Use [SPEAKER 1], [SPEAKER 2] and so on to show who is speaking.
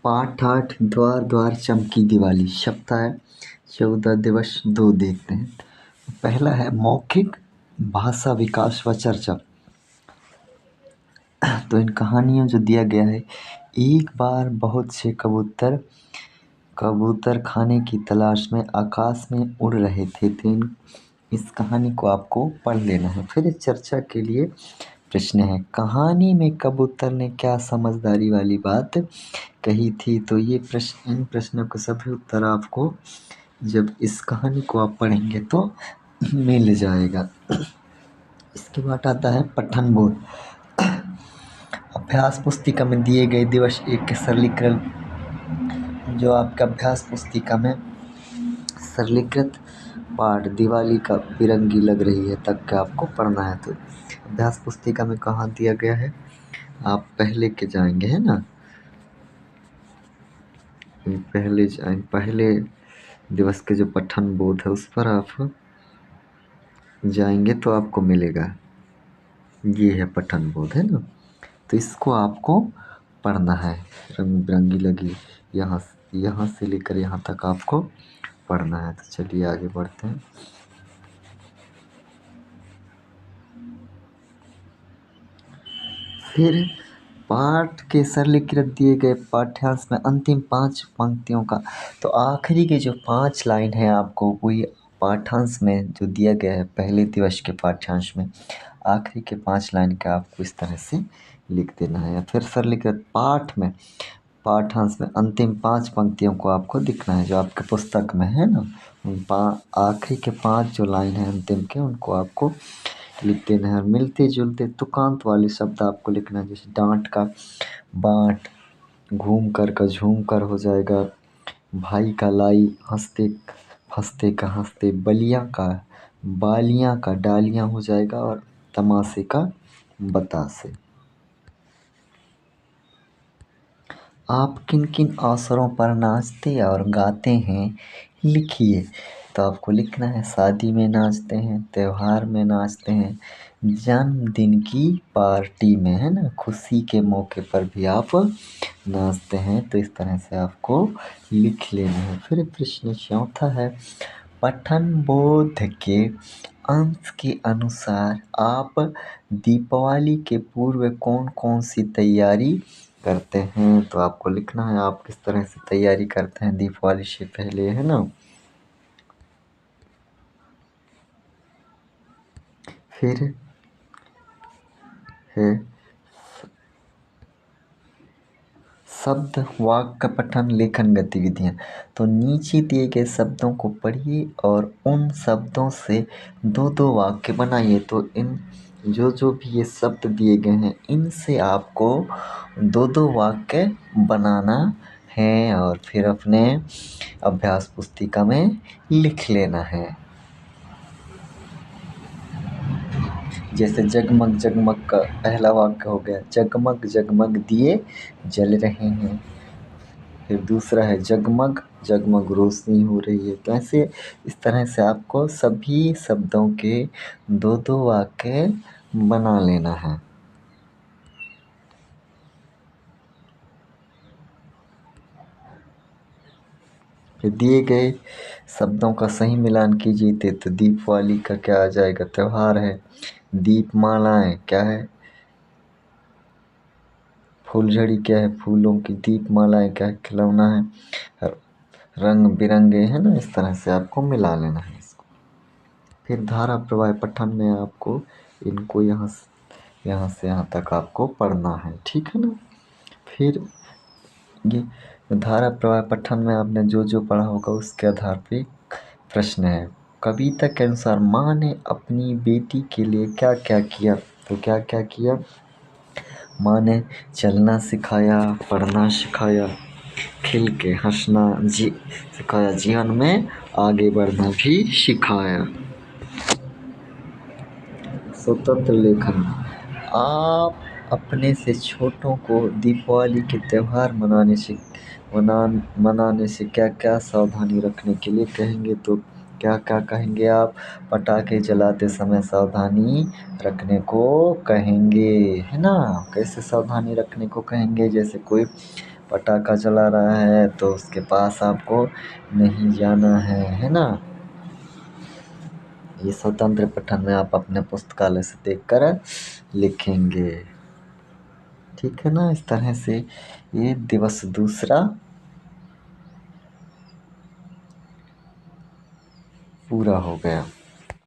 [SPEAKER 1] पाठ 8 द्वार द्वार चमकी दिवाली सप्ताह 14 दिवस 2 देखते हैं। पहला है मौखिक भाषा विकास व चर्चा। तो इन कहानियों जो दिया गया है, एक बार बहुत से कबूतर खाने की तलाश में आकाश में उड़ रहे थे। तो इस कहानी को आपको पढ़ लेना है। फिर इस चर्चा के लिए प्रश्न है, कहानी में कबूतर ने क्या समझदारी वाली बात कही थी। तो ये प्रश्न, इन प्रश्नों के सभी उत्तर आपको जब इस कहानी को आप पढ़ेंगे तो मिल जाएगा। इसके बाद आता है पठन बोध। अभ्यास पुस्तिका में दिए गए दिवस 1 के सरलीकरण, जो आपका अभ्यास पुस्तिका में सरलीकृत पाठ दिवाली का बिरंगी लग रही है तक का आपको पढ़ना है। तो अभ्यास पुस्तिका में कहाँ दिया गया है, आप पहले के जाएंगे, है ना, पहले दिवस के जो पठन बोध है उस पर आप जाएंगे तो आपको मिलेगा। ये है पठन बोध, है ना। तो इसको आपको पढ़ना है, रंग बिरंगी लगी यहाँ से लेकर यहाँ तक आपको पढ़ना है। तो चलिए आगे बढ़ते हैं। फिर पाठ के सरलीकृत दिए गए पाठ्यांश में अंतिम 5 पंक्तियों का, तो आखिरी के जो 5 लाइन है आपको वही पाठ्यांश में जो दिया गया है पहले दिवस के पाठ्यांश में आखिरी के 5 लाइन का आपको इस तरह से लिख देना है। फिर सरलीकृत पाठ्यांश में अंतिम 5 पंक्तियों को आपको लिखना है जो आपके पुस्तक में है ना। आखिरी के 5 जो लाइन है अंतिम के उनको आपको लिख देना है। मिलते जुलते तुकांत वाले शब्द आपको लिखना है, जैसे डांट का बांट, घूम कर का झूम कर हो जाएगा, भाई का लाई, हंसते हंसते का हंसते, बलियां का बालियां का डालियां हो जाएगा, और तमाशे का बतासे। आप किन किन अवसरों पर नाचते और गाते हैं लिखिए। तो आपको लिखना है, शादी में नाचते हैं, त्योहार में नाचते हैं, जन्मदिन की पार्टी में, है ना, खुशी के मौके पर भी आप नाचते हैं। तो इस तरह से आपको लिख लेना है। फिर प्रश्न चौथा है, पठन बोध के अंश के अनुसार आप दीपावली के पूर्व कौन कौन सी तैयारी करते हैं। तो आपको लिखना है आप किस तरह से तैयारी करते हैं दीपावली से पहले, है ना। फिर है शब्द वाक्य पठन लेखन गतिविधियाँ। तो नीचे दिए गए शब्दों को पढ़िए और उन शब्दों से 2-2 वाक्य बनाइए। तो इन जो भी ये शब्द दिए गए हैं इनसे आपको 2-2 वाक्य बनाना है और फिर अपने अभ्यास पुस्तिका में लिख लेना है। जैसे जगमग जगमग का पहला वाक्य हो गया, जगमग जगमग दिए जल रहे हैं। फिर दूसरा है, जगमग जगमग रोशनी हो रही है। तो ऐसे इस तरह से आपको सभी शब्दों के 2-2 वाक्य बना लेना है। फिर दिए गए शब्दों का सही मिलान कीजिए। तो दीपावली का क्या आ जाएगा, त्योहार है। दीपमालाएं क्या है, फूलझड़ी क्या है, फूलों की। दीपमालाएं क्या है, खिलौना है। रंग बिरंगे, है ना। इस तरह से आपको मिला लेना है इसको। फिर धारा प्रवाह पठन में आपको इनको यहाँ से यहाँ तक आपको पढ़ना है, ठीक है ना। फिर ये धारा प्रवाह पठन में आपने जो जो पढ़ा होगा उसके आधार पे प्रश्न है। कविता के अनुसार माँ ने अपनी बेटी के लिए क्या क्या किया। तो क्या क्या किया, माँ ने चलना सिखाया, पढ़ना सिखाया, खिल के हंसना सिखाया, जीवन में आगे बढ़ना भी सिखाया। स्वतंत्र लेखन, आप अपने से छोटों को दीपावली के त्यौहार मनाने से क्या क्या सावधानी रखने के लिए कहेंगे। तो क्या क्या कहेंगे आप, पटाखे जलाते समय सावधानी रखने को कहेंगे, है ना। कैसे सावधानी रखने को कहेंगे, जैसे कोई पटाखा जला रहा है तो उसके पास आपको नहीं जाना है ना। ये स्वतंत्र पठन में आप अपने पुस्तकालय से देखकर लिखेंगे, ठीक है ना। इस तरह से ये दिवस दूसरा पूरा हो गया।